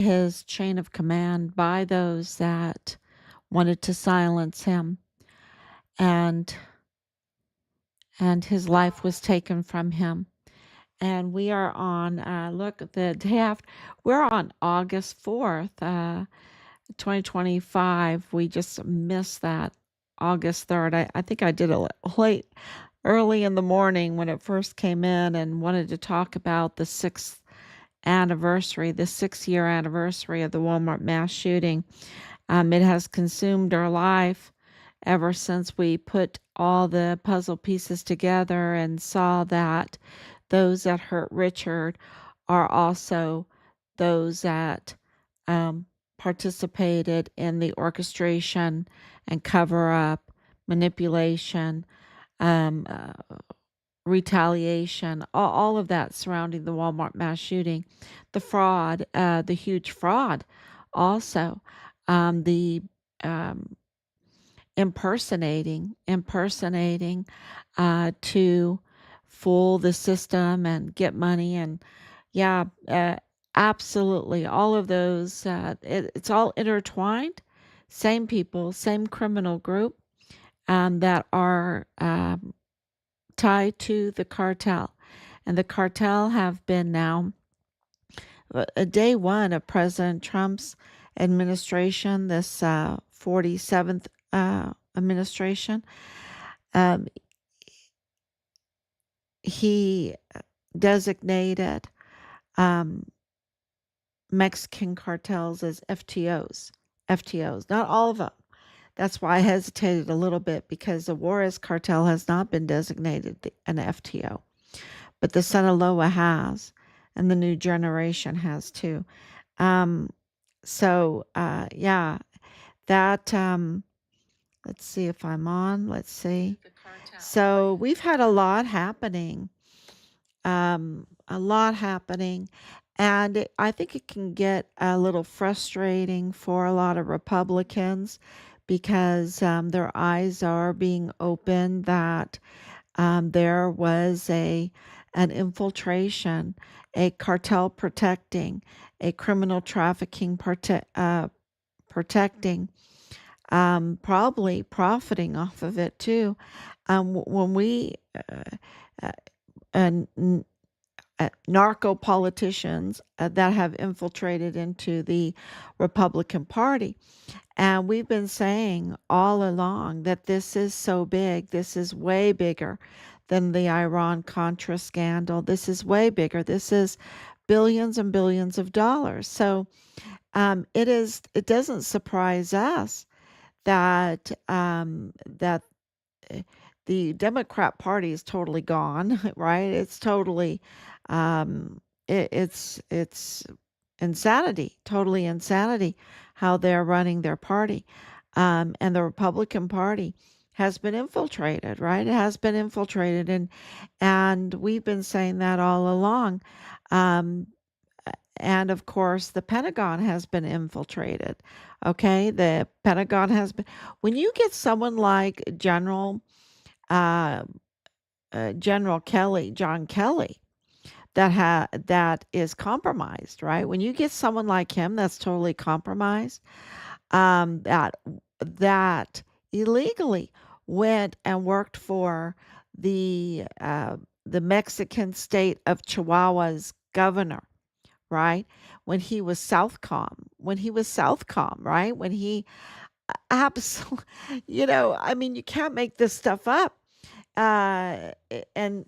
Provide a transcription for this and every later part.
his chain of command by those that wanted to silence him, and his life was taken from him. And we are on look, the day after, we're on August 4th, 2025. We just missed that August 3rd. I think I did it late, early in the morning when it first came in, and wanted to talk about the 6th-year anniversary of the Walmart mass shooting. It has consumed our life ever since we put all the puzzle pieces together and saw that those that hurt Richard are also those that participated in the orchestration and cover up, manipulation, um, uh, retaliation, all of that surrounding the Walmart mass shooting, the fraud, the huge fraud, also the um, impersonating to fool the system and get money. And yeah, absolutely, all of those, it's all intertwined. Same people, same criminal group that are tied to the cartel. And the cartel have been now, day one of President Trump's administration, this 47th administration, um, he designated um, Mexican cartels as FTOs. FTOs, not all of them. That's why I hesitated a little bit, because the Juarez cartel has not been designated an FTO, but the Sinaloa has, and the new generation has too. Um, yeah, that, let's see if I'm on. Let's see. So we've had a lot happening, a lot happening. And I think it can get a little frustrating for a lot of Republicans, because their eyes are being opened that there was an infiltration, a cartel protecting, a criminal trafficking protecting, probably profiting off of it too. When we uh, uh, narco politicians that have infiltrated into the Republican Party. And we've been saying all along that this is so big. This is way bigger than the Iran-Contra scandal. This is way bigger. This is billions and billions of dollars. So it doesn't surprise us that eh, the Democrat Party is totally gone, right? It's totally, it's insanity, totally insanity, how they're running their party, and the Republican Party has been infiltrated, right? It has been infiltrated, and we've been saying that all along. Um, and of course, the Pentagon has been infiltrated. Okay, the Pentagon has been. When you get someone like uh, General Kelly, John Kelly, that is compromised, right? When you get someone like him that's totally compromised, that illegally went and worked for the Mexican state of Chihuahua's governor, right? When he was Southcom, right? When he absolutely, I mean, you can't make this stuff up. uh and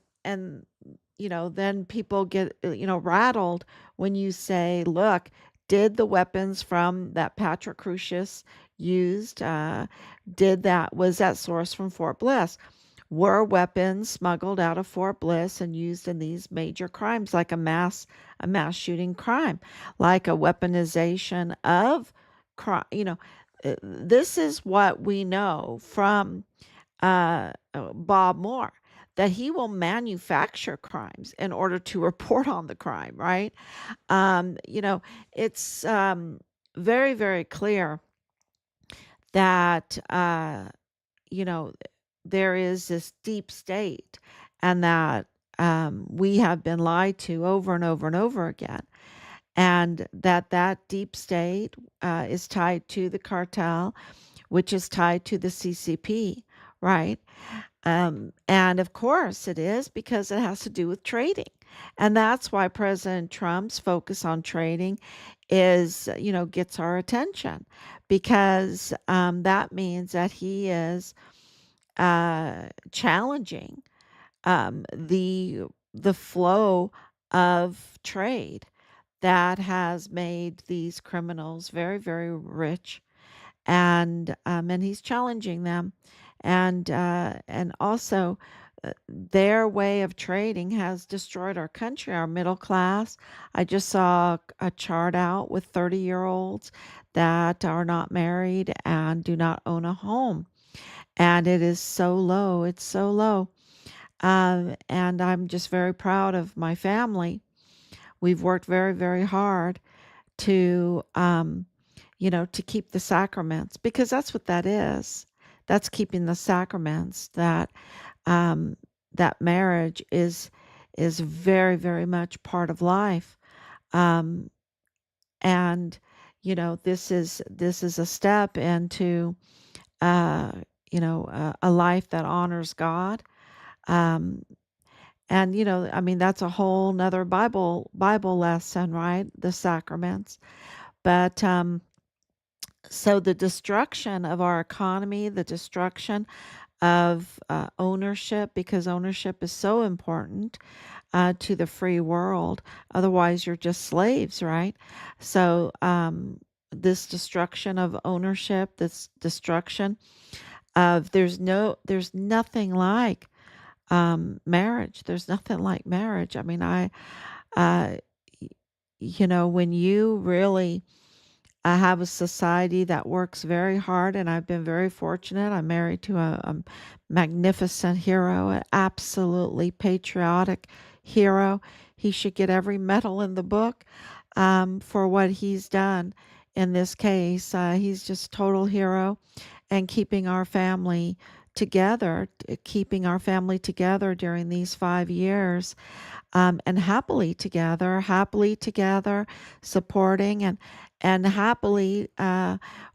then people get rattled when you say, look, did the weapons from that Patrick Crucius used, was that sourced from Fort Bliss? Were weapons smuggled out of Fort Bliss and used in these major crimes, like a mass shooting crime, like a weaponization of crime? This is what we know from Bob Moore, that he will manufacture crimes in order to report on the crime, right? It's very, very clear that, you know, there is this deep state, and that we have been lied to over and over and over again. and that deep state is tied to the cartel, which is tied to the CCP, right? And of course it is, because it has to do with trading. And that's why President Trump's focus on trading is, gets our attention, because that means that he is challenging the flow of trade that has made these criminals very, very rich, and he's challenging them, and also their way of trading has destroyed our country, our middle class. I just saw a chart out with 30-year-olds that are not married and do not own a home, and it is so low. It's so low. And I'm just very proud of my family. We've worked very, very hard to, to keep the sacraments, because that's what that is. That's keeping the sacraments. Um, that marriage is very, very much part of life. Um, and this is a step into uh, a life that honors God. Um, and I mean, that's a whole nother Bible lesson, right? The sacraments. But so the destruction of our economy, the destruction of ownership, because ownership is so important to the free world. Otherwise, you're just slaves, right? So this destruction of ownership, this destruction of there's nothing like marriage. There's nothing like marriage. I mean, uh, when you really have a society that works very hard, and I've been very fortunate. I'm married to a magnificent hero, an absolutely patriotic hero. He should get every medal in the book for what he's done in this case. He's just total hero, and keeping our family together during these 5 years, and happily together, supporting and happily.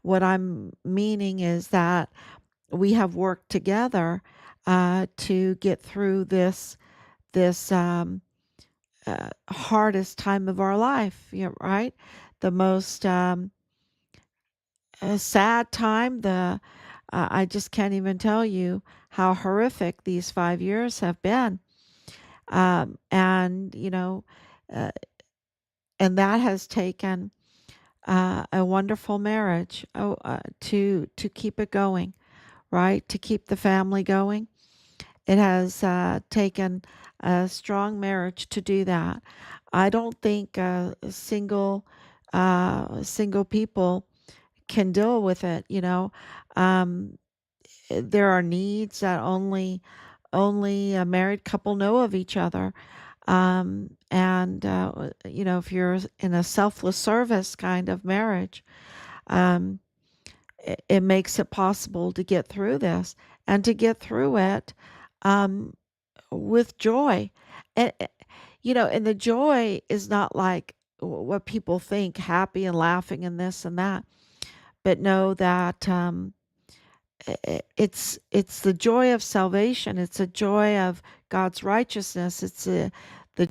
What I'm meaning is that we have worked together to get through this hardest time of our life. Right, the most sad time. I just can't even tell you how horrific these 5 years have been. And uh, and that has taken a wonderful marriage, to keep it going, right? To keep the family going. It has taken a strong marriage to do that. I don't think single people can deal with it. Um, there are needs that only a married couple know of each other. And if you're in a selfless service kind of marriage, um, it makes it possible to get through this, and to get through it um, with joy. And the joy is not like what people think, happy and laughing and this and that, but know that it's the joy of salvation. It's a joy of God's righteousness. It's the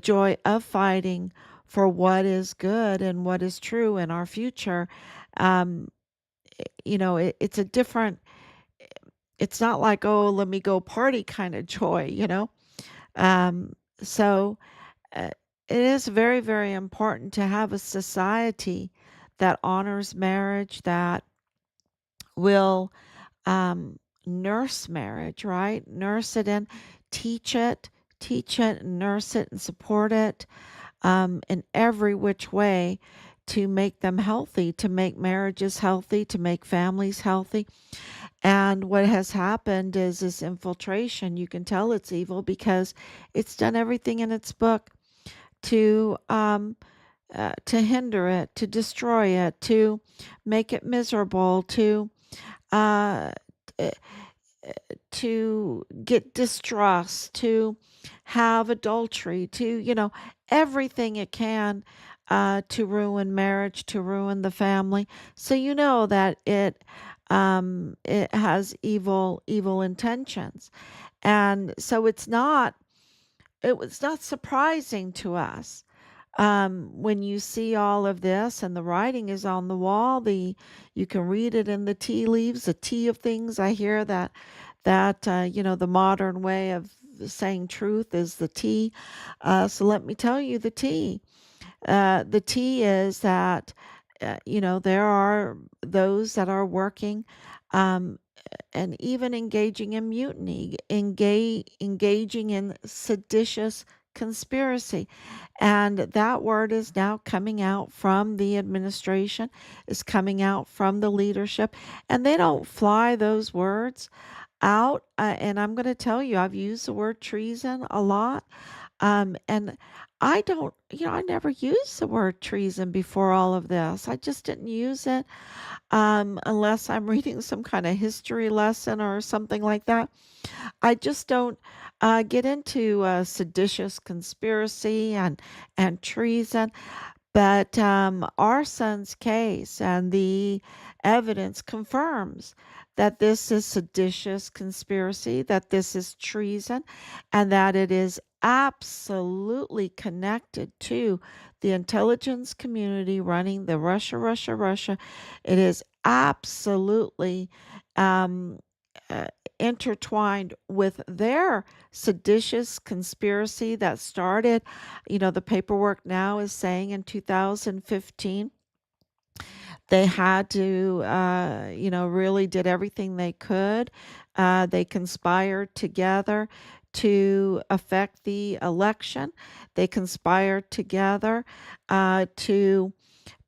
joy of fighting for what is good and what is true in our future. Um, it's a different. It's not like, oh, let me go party kind of joy. So uh, it is very, very important to have a society that honors marriage, that will nurse marriage, right? Nurse it and teach it, and nurse it and support it in every which way, to make them healthy, to make marriages healthy, to make families healthy. And what has happened is this infiltration. You can tell it's evil because it's done everything in its book to hinder it, to destroy it, to make it miserable, uh, eh, to get distrust, to have adultery, to everything it can to ruin marriage, to ruin the family. So you know that it has evil intentions. And so it was not surprising to us when you see all of this and the writing is on the wall. You can read it in the tea leaves, the tea of things. I hear that the modern way of saying truth is the tea. So let me tell you the tea. The tea is that there are those that are working, um, and even engaging in mutiny, engaging in seditious conspiracy. And that word is now coming out from the administration, is coming out from the leadership, and they don't fly those words out. And I'm going to tell you, I've used the word treason a lot. And I don't, I never used the word treason before all of this. I just didn't use it unless I'm reading some kind of history lesson or something like that. I just don't get into seditious conspiracy and treason. But our son's case and the evidence confirms that this is seditious conspiracy, that this is treason, and that it is absolutely connected to the intelligence community running the Russia, Russia, Russia. It is absolutely um, uh, intertwined with their seditious conspiracy that started. The paperwork now is saying in 2015 they had to, really did everything they could. They conspired together to affect the election. They conspired together to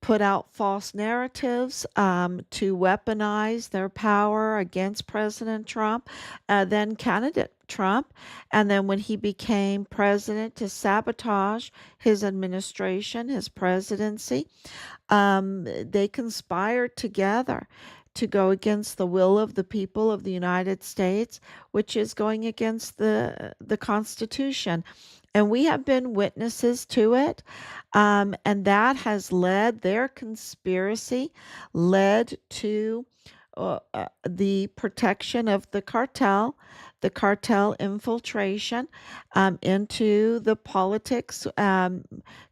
put out false narratives, to weaponize their power against President Trump, then candidate Trump. And then when he became president, to sabotage his administration, his presidency. They conspired together to go against the will of the people of the United States, which is going against the Constitution. And we have been witnesses to it. And that has led, their conspiracy led to the protection of the cartel infiltration into the politics,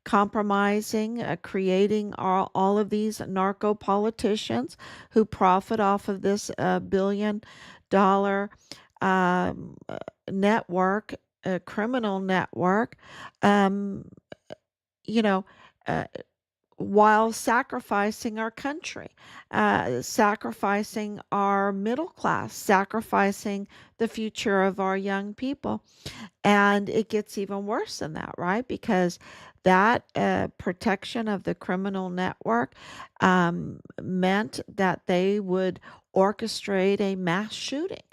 compromising, creating all of these narco politicians who profit off of this $1 billion network, criminal network. Um, you know, uh, while sacrificing our country, sacrificing our middle class, sacrificing the future of our young people. And it gets even worse than that, right? Because that protection of the criminal network meant that they would orchestrate a mass shooting,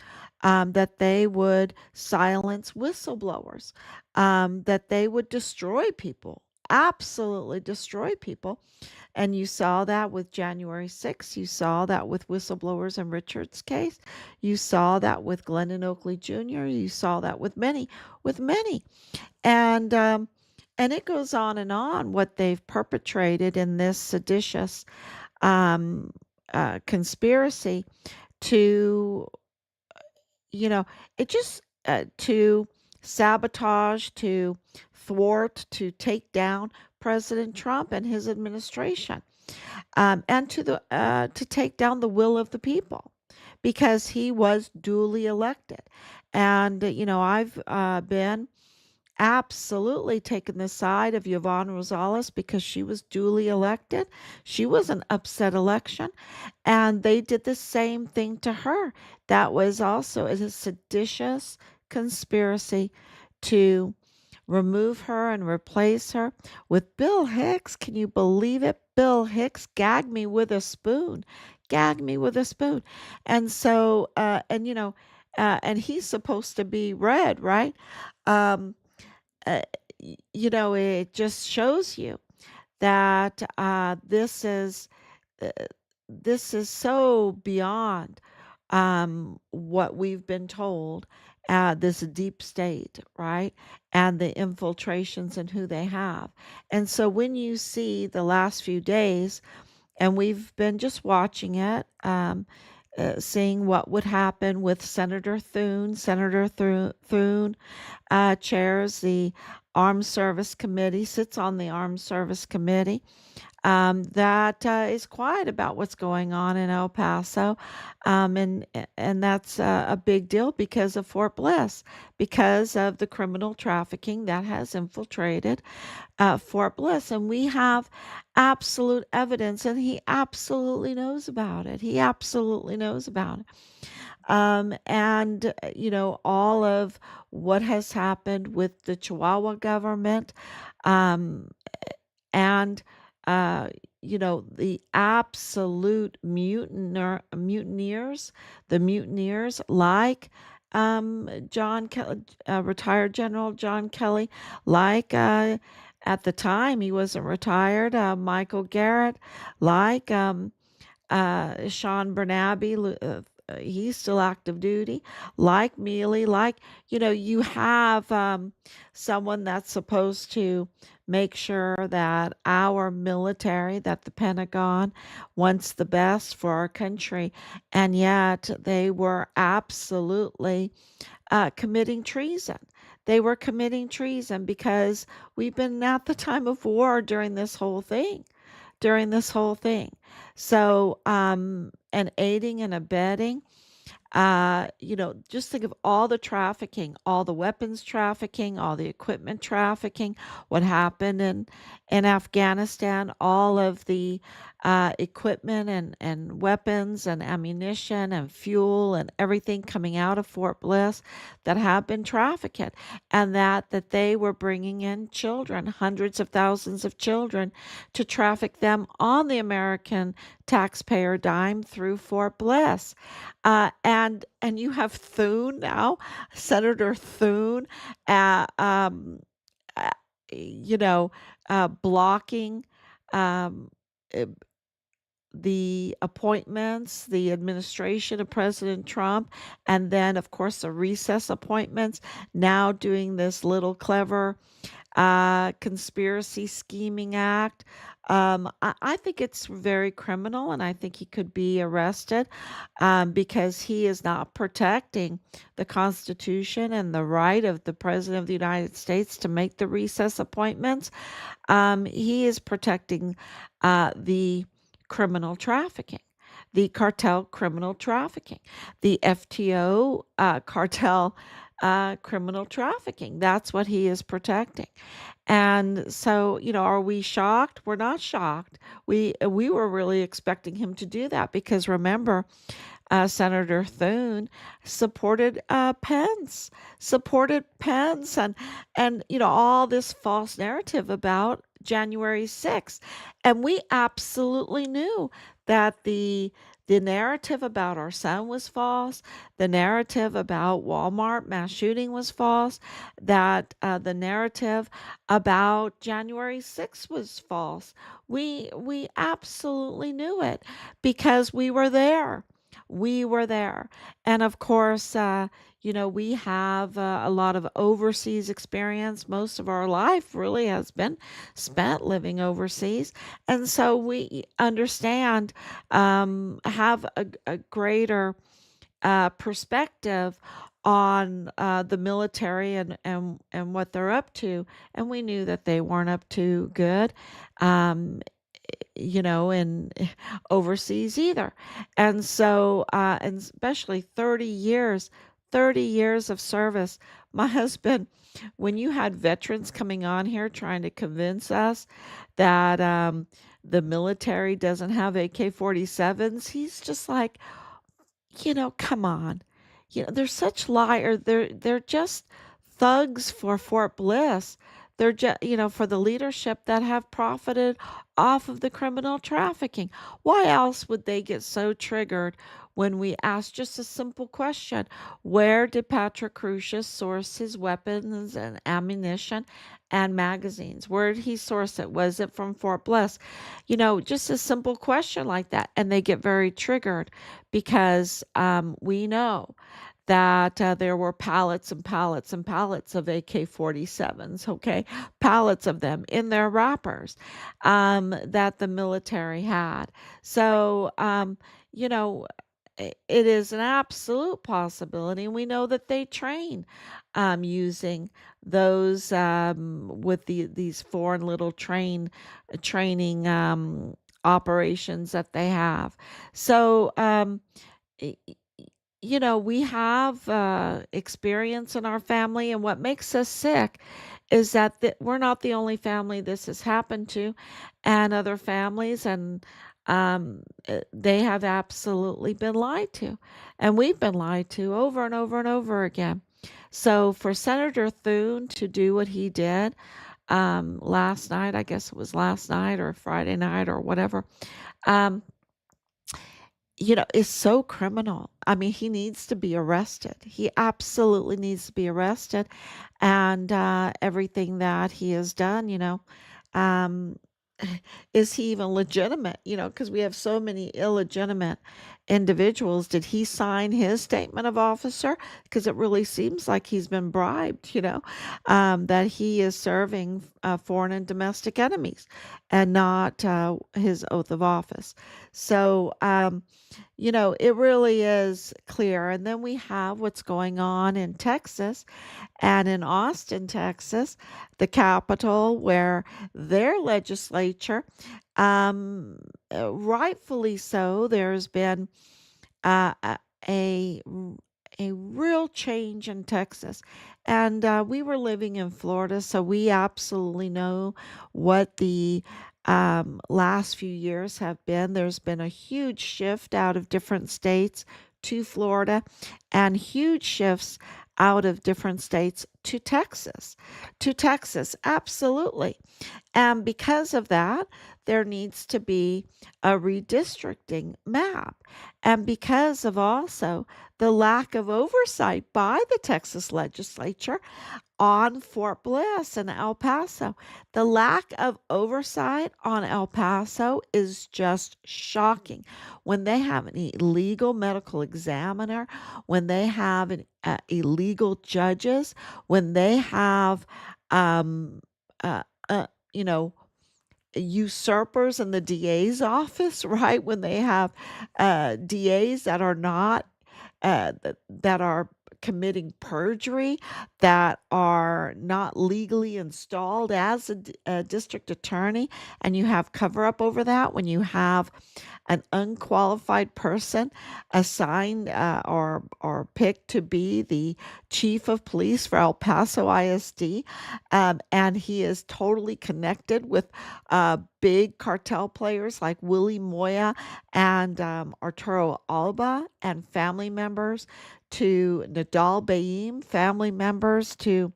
that they would silence whistleblowers, that they would destroy people, absolutely destroy people. And you saw that with January 6th. You saw that with whistleblowers in Richard's case. You saw that with Glennon Oakley Jr. You saw that with many, with many. And it goes on what they've perpetrated in this seditious um, conspiracy to, you know, it just to sabotage, to thwart, to take down President Trump and his administration, and to take down the will of the people, because he was duly elected. And I've been absolutely taken the side of Yvonne Rosales because she was duly elected. She was an upset election, and they did the same thing to her. That was also a seditious conspiracy to remove her and replace her with Bill Hicks. Can you believe it? Bill Hicks gagged me with a spoon, gagged me with a spoon. And so, and he's supposed to be red, right? Um, uh, it just shows you that uh, this is so beyond what we've been told. this deep state, right? And the infiltrations and who they have. And so when you see the last few days, and we've been just watching it, seeing what would happen with Senator Thune. Senator Thune chairs the Armed Service Committee, sits on the Armed Service Committee that is quiet about what's going on in El Paso, and that's a big deal because of Fort Bliss, because of the criminal trafficking that has infiltrated Fort Bliss, and we have absolute evidence, and he absolutely knows about it. He absolutely knows about it. And all of what has happened with the Chihuahua government, um, and uh, the absolute mutineers, the mutineers like John Kelly, retired General John Kelly, like at the time he wasn't retired, Michael Garrett, like Sean Bernabe, he's still active duty, like Mealy, like, you have someone that's supposed to make sure that our military, that the Pentagon wants the best for our country, and yet they were absolutely committing treason. They were committing treason because we've been at the time of war during this whole thing. So, and aiding and abetting, just think of all the trafficking, all the weapons trafficking, all the equipment trafficking, what happened in Afghanistan, all of the equipment and weapons and ammunition and fuel and everything coming out of Fort Bliss that have been trafficked, and that they were bringing in children, hundreds of thousands of children, to traffic them on the American taxpayer dime through Fort Bliss. And you have Thune now, Senator Thune, uh, um, uh, blocking um, uh, the appointments, the administration of President Trump, and then, of course, the recess appointments. Now doing this little clever conspiracy scheming act. I think it's very criminal, and I think he could be arrested because he is not protecting the Constitution and the right of the President of the United States to make the recess appointments. He is protecting the criminal trafficking, the cartel criminal trafficking, the FTO cartel criminal trafficking. That's what he is protecting. And so, are we shocked? We're not shocked. We were really expecting him to do that because remember, Senator Thune supported Pence, and all this false narrative about January 6th, and we absolutely knew that the narrative about our son was false, the narrative about Walmart mass shooting was false, that the narrative about January 6th was false. We absolutely knew it because we were there. We were there. And of course, we have a lot of overseas experience. Most of our life really has been spent living overseas. And so we understand, have a greater perspective on the military and what they're up to. And we knew that they weren't up to good. Um, in overseas either. And so, and especially 30 years of service. My husband, when you had veterans coming on here trying to convince us that the military doesn't have AK-47s, he's just like, come on. They're such liars. They're just thugs for Fort Bliss. They're just, for the leadership that have profited off of the criminal trafficking. Why else would they get so triggered when we ask just a simple question? Where did Patrick Crucius source his weapons and ammunition and magazines? Where did he source it? Was it from Fort Bliss? Just a simple question like that. And they get very triggered because we know that there were pallets and pallets and pallets of AK-47s, okay, pallets of them in their wrappers, that the military had. So, you know, it is an absolute possibility, and we know that they train using those with these foreign little training operations that they have. So, y- y- we have experience in our family, and what makes us sick is that we're not the only family this has happened to, and other families, and they have absolutely been lied to, and we've been lied to over and over and over again. So for Senator Thune to do what he did last night, I guess it was last night or Friday night or whatever, um, is so criminal. I mean, he needs to be arrested. He absolutely needs to be arrested. And everything that he has done, um, is he even legitimate? Because we have so many illegitimate individuals. Did he sign his statement of officer? Because it really seems like he's been bribed, that he is serving foreign and domestic enemies and not his oath of office. So, it really is clear. And then we have what's going on in Texas and in Austin, Texas, the capital, where their legislature, um, rightfully so, there's been uh, a, a a real change in Texas. And we were living in Florida, so we absolutely know what the last few years have been. There's been a huge shift out of different states to Florida, and huge shifts out of different states to Texas. To Texas, absolutely. And because of that, there needs to be a redistricting map. And because of also the lack of oversight by the Texas legislature on Fort Bliss and El Paso, the lack of oversight on El Paso is just shocking. When they have an illegal medical examiner, when they have illegal judges, when they have um, uh, uh, you know, usurpers in the DA's office, right? When they have DAs that are not that are committing perjury, that are not legally installed as a district attorney, and you have cover up over that. When you have an unqualified person assigned or picked to be the chief of police for El Paso ISD, and he is totally connected with big cartel players like Willie Moya and Arturo Alba, and family members to Nadal Baim, family members to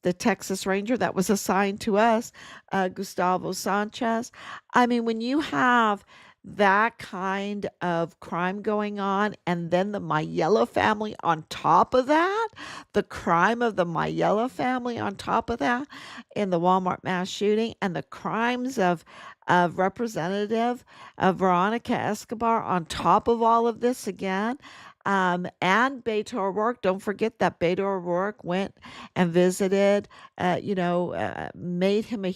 the Texas Ranger that was assigned to us, Gustavo Sanchez. I mean, when you have that kind of crime going on, and then the Mayella family on top of that, the crime of the Mayella family on top of that in the Walmart mass shooting, and the crimes of Representative Veronica Escobar on top of all of this again. And Beto O'Rourke, don't forget that Beto O'Rourke went and visited, made him a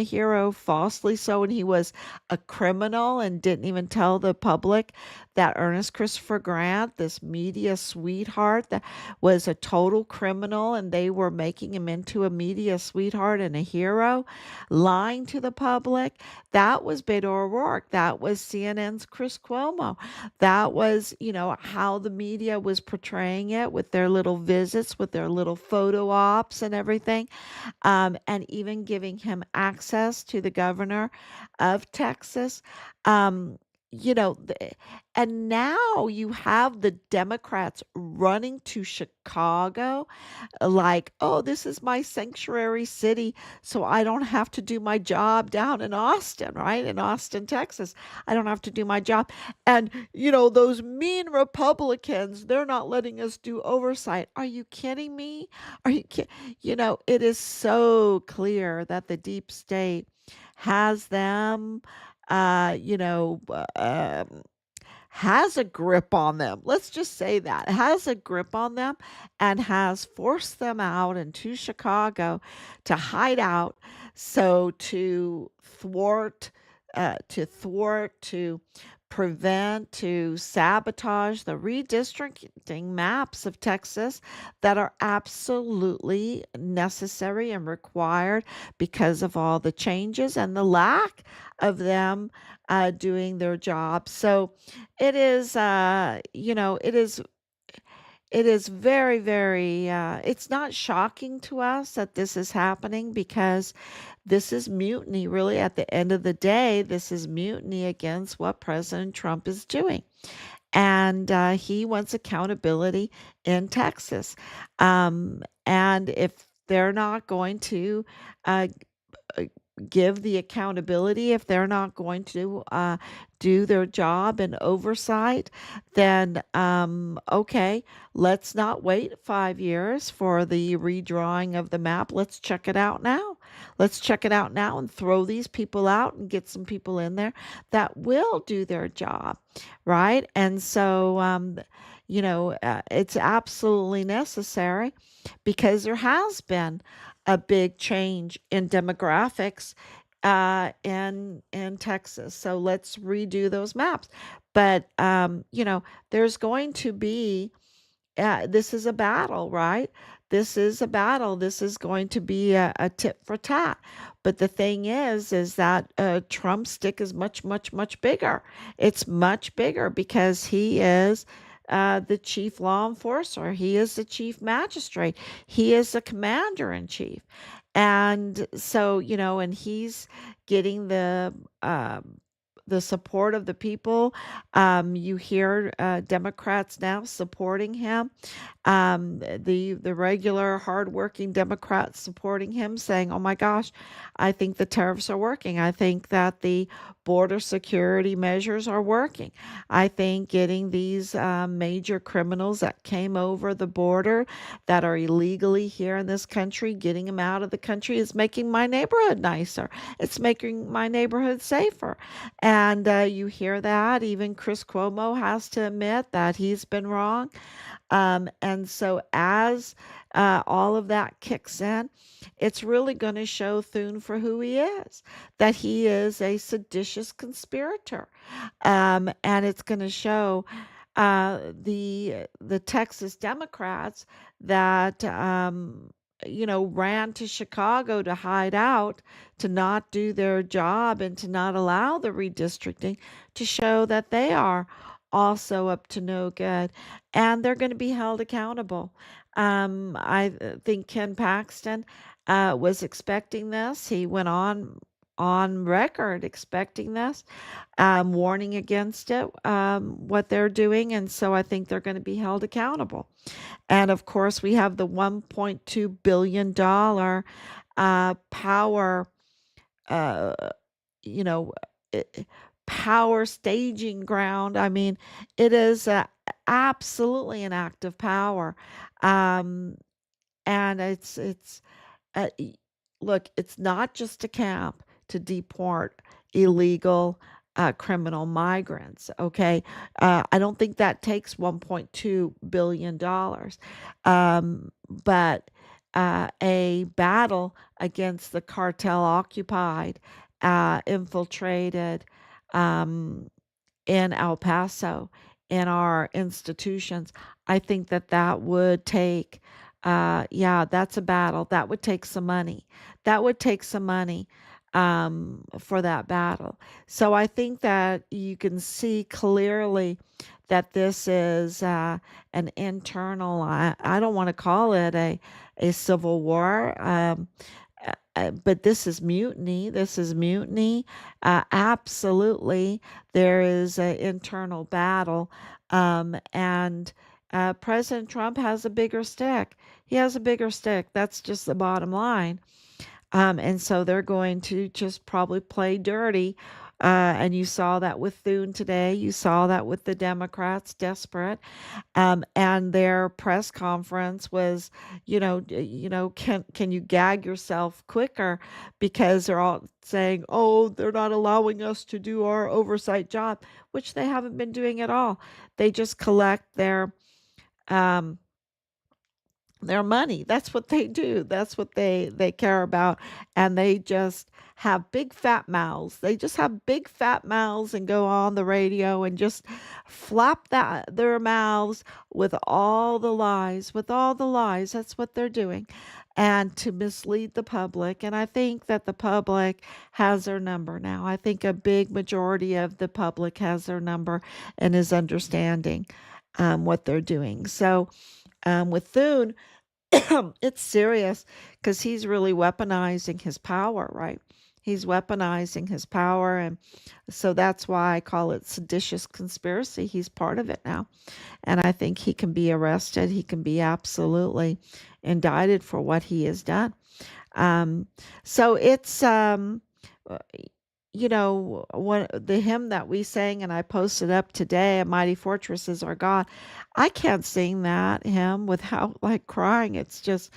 hero falsely so, and he was a criminal and didn't even tell the public that Ernest Christopher Grant, this media sweetheart, that was a total criminal, and they were making him into a media sweetheart and a hero, lying to the public. That was Beto O'Rourke. That was CNN's Chris Cuomo. That was, how the media was portraying it with their little visits, with their little photo ops and everything, and even giving him access to the governor of Texas. Um, you know, the, and now you have the Democrats running to Chicago like, oh, this is my sanctuary city, so I don't have to do my job down in Austin, right? In Austin, Texas. I don't have to do my job. And, those mean Republicans, they're not letting us do oversight. Are you kidding me? Are you kidding? It is so clear that the deep state has them, uh, you know, uh, um, has a grip on them. Let's just say that has a grip on them and has forced them out into Chicago to hide out. So to prevent, to sabotage the redistricting maps of Texas that are absolutely necessary and required because of all the changes and the lack of them doing their job. So it is, it is very, very, it's not shocking to us that this is happening because this is mutiny. Really, at the end of the day, this is mutiny against what President Trump is doing. And he wants accountability in Texas. And if they're not going to uh, uh, give the accountability, if they're not going to do their job and oversight, then okay, let's not wait 5 years for the redrawing of the map. Let's check it out now. Let's check it out now and throw these people out and get some people in there that will do their job, right? And so, it's absolutely necessary because there has been a big change in demographics in Texas. So let's redo those maps. But there's going to be this is a battle, right? This is a battle. This is going to be a tit for tat. But the thing is that Trump's stick is much, much, much bigger. It's much bigger because he is the chief law enforcer. He is the chief magistrate. He is the commander in chief. And so, and he's getting the support of the people. You hear Democrats now supporting him. The regular hardworking Democrats supporting him, saying, "Oh my gosh, I think the tariffs are working. I think that the border security measures are working. I think getting these major criminals that came over the border that are illegally here in this country, getting them out of the country is making my neighborhood nicer. It's making my neighborhood safer." And you hear that. Even Chris Cuomo has to admit that he's been wrong. And so, as all of that kicks in, it's really going to show Thune for who he is, that he is a seditious conspirator. And it's going to show the Texas Democrats that ran to Chicago to hide out, to not do their job, and to not allow the redistricting, to show that they are also up to no good, and they're going to be held accountable. I think Ken Paxton was expecting this. He went on record expecting this, warning against it, what they're doing, and so I think they're going to be held accountable. And of course, we have the $1.2 billion power, uh, you know, eh, power staging ground. I mean, it is absolutely an act of power, um, and it's uh, y- look, it's not just a camp to deport illegal criminal migrants. Okay. I don't think that takes $1.2 billion. But a battle against the cartel occupied, infiltrated, um, in El Paso, in our institutions, I think that that would take, yeah, that's a battle. That would take some money. That would take some money for that battle. So I think that you can see clearly that this is an internal, I don't want to call it a civil war. But this is mutiny. This is mutiny. Absolutely, there is an internal battle, and President Trump has a bigger stick. He has a bigger stick. That's just the bottom line. And so they're going to just probably play dirty And you saw that with Thune today. You saw that with the Democrats, desperate. And their press conference was, can you gag yourself quicker, because they're all saying, oh, they're not allowing us to do our oversight job, which they haven't been doing at all. They just collect um, their money. That's what they do. That's what they care about, and they just have big fat mouths. They just have big fat mouths and go on the radio and just flap that their mouths with all the lies, with all the lies. That's what they're doing. And to mislead the public. And I think that the public has their number now. I think a big majority of the public has their number and is understanding what they're doing. So with Thune, it's serious, because he's really weaponizing his power, right? He's weaponizing his power. And so that's why I call it seditious conspiracy. He's part of it now. And I think he can be arrested. He can be absolutely indicted for what he has done. Um, so it's, uh, one the hymn that we sang and I posted up today, "A Mighty Fortress is Our God." I can't sing that hymn without like crying. It's just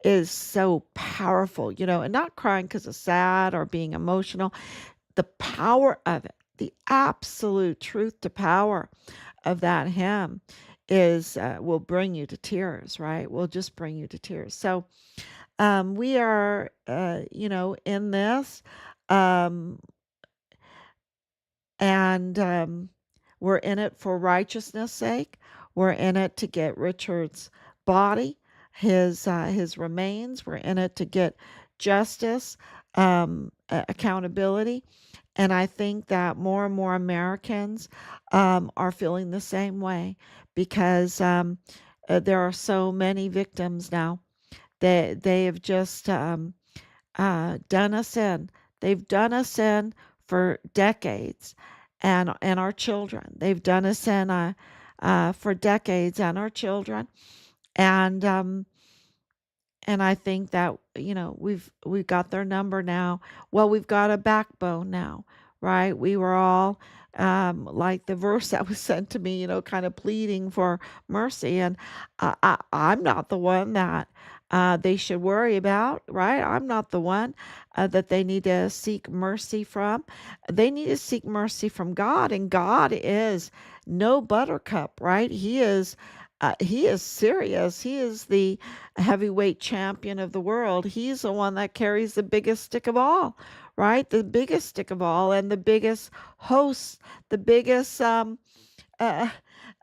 is so powerful, and not crying because of sad or being emotional. The power of it, the absolute truth to power of that hymn is will bring you to tears, right? Will just bring you to tears. So we are, in this. Um, and we're in it for righteousness' sake. We're in it to get Richard's body, his remains. We're in it to get justice, accountability, and I think that more and more Americans are feeling the same way, because there are so many victims now. They have just done us in. They've done us in for decades, and our children. They've done us in for decades, and our children. And I think that we've got their number now. Well, we've got a backbone now, right? We were all like the verse that was sent to me, kind of pleading for mercy, and I'm not the one that they should worry about, right? I'm not the one that they need to seek mercy from. They need to seek mercy from God, and God is no buttercup, right? He is serious. He is the heavyweight champion of the world. He's the one that carries the biggest stick of all, right? The biggest stick of all, and the biggest host, the biggest uh,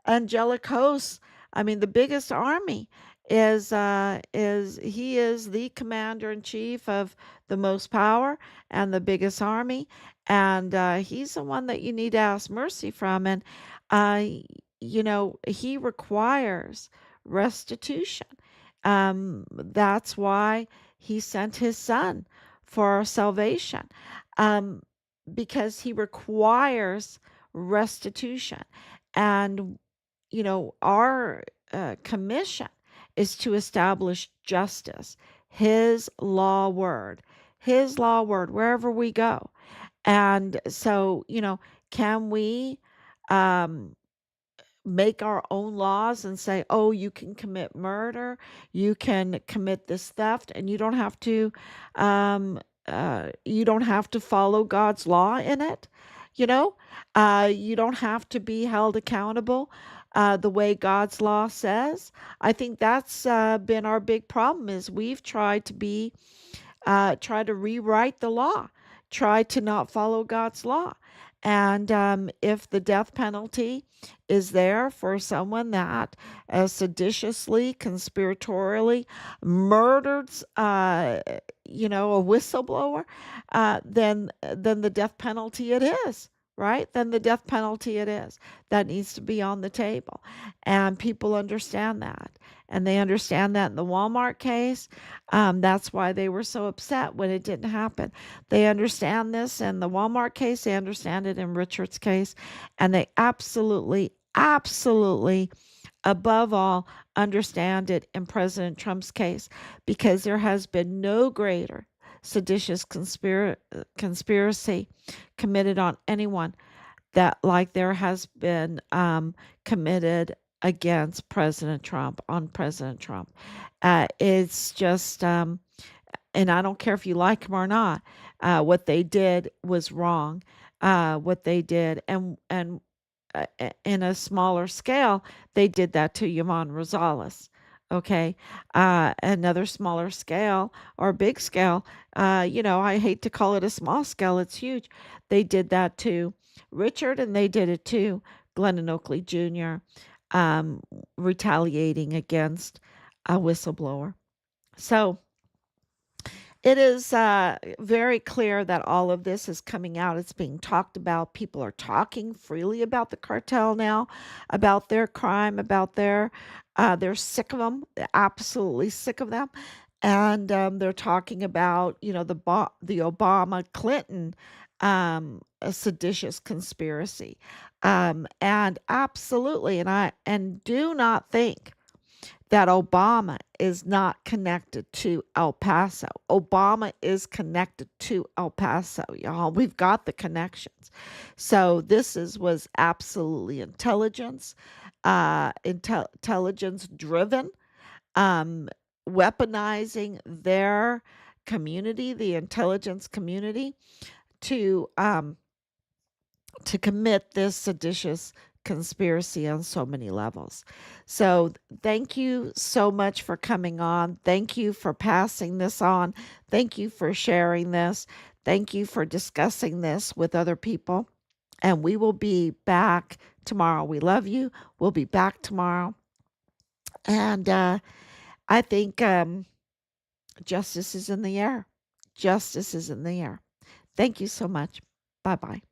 angelic hosts. I mean, the biggest army is he is the commander in chief of the most power and the biggest army, and he's the one that you need to ask mercy from. And uh, he requires restitution. That's why he sent his son for our salvation, um, because he requires restitution. And our commission is to establish justice, his law word, wherever we go. And so, can we um, make our own laws and say, oh, you can commit murder, you can commit this theft, and you don't have to follow God's law in it. You know, you don't have to be held accountable the way God's law says. I think that's been our big problem, is we've tried to try to rewrite the law, try to not follow God's law. And if the death penalty is there for someone that seditiously, conspiratorially murdered, a whistleblower, then the death penalty it is. Right? Then the death penalty it is. That needs to be on the table. And people understand that. And they understand that in the Walmart case. That's why they were so upset when it didn't happen. They understand this in the Walmart case. They understand it in Richard's case. And they absolutely, absolutely, above all, understand it in President Trump's case, because there has been no greater seditious conspiracy committed on anyone that like there has been committed against President Trump on President Trump. It's just and I don't care if you like him or not. What they did was wrong. What they did, in a smaller scale, they did that to Yaman Rosales. Okay, another smaller scale or big scale. I hate to call it a small scale; it's huge. They did that to Richard, and they did it to Glennon Oakley Jr. Retaliating against a whistleblower. So it is very clear that all of this is coming out. It's being talked about. People are talking freely about the cartel now, about their crime, about they're sick of them, they're absolutely sick of them. And they're talking about, the Obama Clinton a seditious conspiracy. And absolutely, and do not think that Obama is not connected to El Paso. Obama is connected to El Paso, y'all. We've got the connections. So this was absolutely intelligence driven, um, weaponizing their community, the intelligence community, to um, to commit this seditious conspiracy on so many levels. So, thank you so much for coming on. Thank you for passing this on. Thank you for sharing this. Thank you for discussing this with other people. And we will be back tomorrow. We love you. We'll be back tomorrow. And I think justice is in the air. Justice is in the air. Thank you so much. Bye bye.